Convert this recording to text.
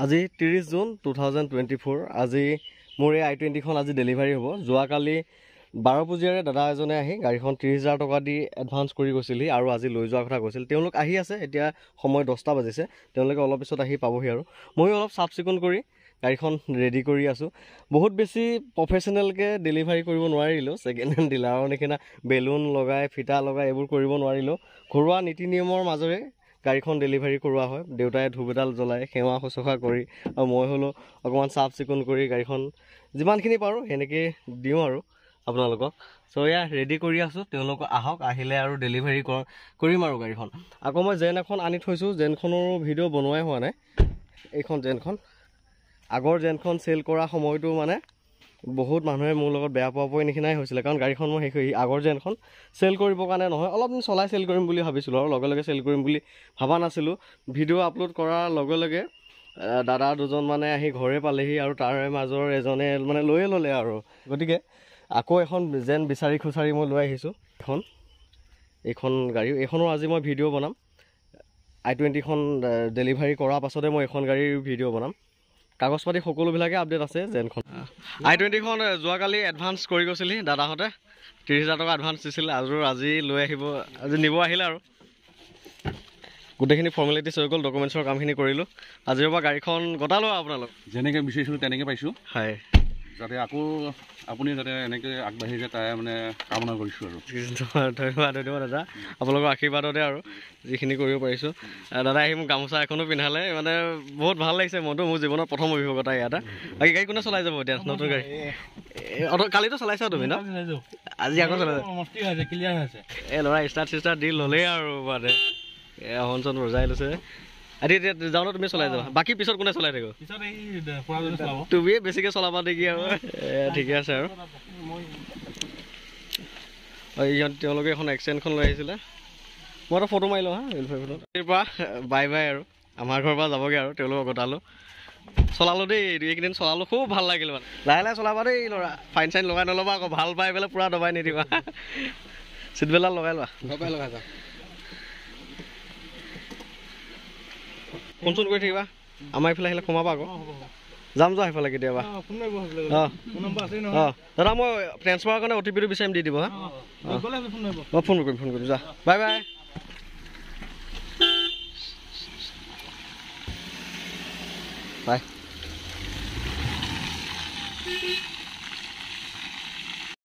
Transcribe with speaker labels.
Speaker 1: আজি 30 জুন 2024 আজি মোৰ এই i20 খন আজি ডেলিভাৰী হ'ব যোৱাকালি 12 পুজিয়াৰে দাদা এজনে আহি গাড়ীখন 30,000 টকা দি এডভান্স কৰি গৈছিল আৰু আজি লৈ যোৱাৰ কথা কৈছিল তেওঁলোক আহি আছে এতিয়া সময় 10টা বাজিছে তেওঁলোকে অলপ পিছত আহি পাবহি আৰু মই অলপ সাফ চিকুণ কৰি গাড়ীখন ৰেডি কৰি আছো বহুত বেছি প্ৰফেশনাল কে ডেলিভাৰী কৰিব নোৱাৰিলো সেকেন্ড হ্যান্ড ডিলাৰৰ নিচিনা বেলুন লগাই ফিটা লগাই এবোৰ কৰিব নোৱাৰিলো ঘৰুৱা নীতি নিয়মৰ মাজৰে গাড়ীখন ডেলিভাৰী কৰোৱা হয় দেউতাই ধুবেদাল জ্বলাই খেৱা খসখা কৰি আৰু মই হলো অকমান সাফ চিকুণ কৰি গাড়ীখন যিমানখিনি পাৰো হেনেকে দিও আৰু আপোনালোকক সো ইয়া ৰেডি কৰি আছো তেওঁলোক আহক আহিলে আৰু ডেলিভাৰী কৰিম আৰু গাড়ীখন আকৌ মই জেন এখন আনি থৈছো জেনখনৰ ভিডিও বনোৱাই হোৱা নাই এইখন জেনখন আগৰ জেনখন সেল কৰা সময়টো মানে বহুত মানুহে মোৰ লগত বেয়া পাবই নিখিনাই হৈছিল কাৰণ গাড়ীখন মই আগৰ জেনখন সেল কৰিব কাৰণে নহয় অলপ দিন চলাই সেল কৰিম বুলি ভাবিছিলো আৰু লগে লগে সেল কৰিম বুলি ভাবা নাছিলো ভিডিও আপলোড কৰাৰ লগে লগে দাদা দুজন মানে আহি ঘৰে পালেহি আৰু তাৰে মাজৰ এজনে মানে লৈয়ে ললে আৰু গতিকে আকৌ এখন জেন বিচাৰি খুচাৰি মই লৈ আহিছো এখন গাড়ী এখনৰ আজি মই ভিডিও বনাম i20 খন ডেলিভাৰী কৰাৰ পাছতে মই এখন গাড়ীৰ ভিডিও বনাম কাগজপাতি সকলো বিলাকে আপডেট আছে জেনখন i20 খন যোৱাকালি এডভান্স কৰি গৈছিল দাদাহতে 30,000 টকা এডভান্স দিছিল আৰু আজি লৈ আহিব আজি নিব আহিলে আৰু গুটেখিনি ফৰ্মালিটিছ হৈ গল ডকুমেন্টছৰ কামখিনি কৰিলো আজিৰ পৰা গাড়ীখন গটালো আপোনালোক
Speaker 2: যেনেকে বিচাৰিছিলো তেনেকে পাইছো
Speaker 1: হাই
Speaker 2: যাতে আকৌ আপুনি যাতে এনেকে আগবাঢ়ি যায় তাই মানে কামনা কৰিছো আৰু
Speaker 1: ধন্যবাদ দাদা আপোনালোকৰ আশীৰ্বাদতে আৰু যিখিনি কৰিব পাৰিছো দাদা আহি মোক গামোচা এখনো পিন্ধালে মানে বহুত ভাল লাগিছে মনটো মোৰ জীৱনৰ প্ৰথম অভিজ্ঞতা ইয়াতে বাকি গাড়ী কোনে চলাই যাব এতিয়া নতুন গাড়ী কালিতো চলাইছা তুমি ন আজি আকৌ চলাই
Speaker 2: মস্তি হৈছে ক্লিয়াৰ হৈছে
Speaker 1: এই লৰা ষ্টাৰ্ট দি ললে আৰু মানে হনচন ৰজাই লৈছে আজি যাওঁতে তুমি চলাই যাবা বাকি পিছত কোনে চলাই থাকিব
Speaker 2: পিছত এই পুৰাজনে চলাব
Speaker 1: তুমি বেছিকে চলাবা দেখি আৰু ঠিকে আছে আৰু ইয়াত তেওঁলোকে এখন এক্সেন্টখন লৈ আহিছিলে মই এটা ফটো মাৰিলো হা এৰ পৰা বাই বাই আৰু আমাৰ ঘৰৰ পৰা যাবগে আৰু তেওঁলোকক গটালো চলালো দেই এইকেইদিন চলালো খুব ভাল লাগিল মানে লাহে লাহে চলাবা দেই ল'ৰা ফাইন চাইন লগাই নল'বা আকৌ ভাল পাই পেলাই পুৰা দবাই নিদিবা চিটবেলা লগাই লোৱা লগাই যা ফোন চোন কৰি থাকিবা আমাৰ এইফালে আহিলে সোমাবা আকৌ যাম যোৱা সেইফালে কেতিয়াবা দাদা মই ট্ৰেন্সফাৰৰ কাৰণে অ'টিপিটো বিচাৰিম দি দিব হা ফোন কৰিম যা বাই বাই বাই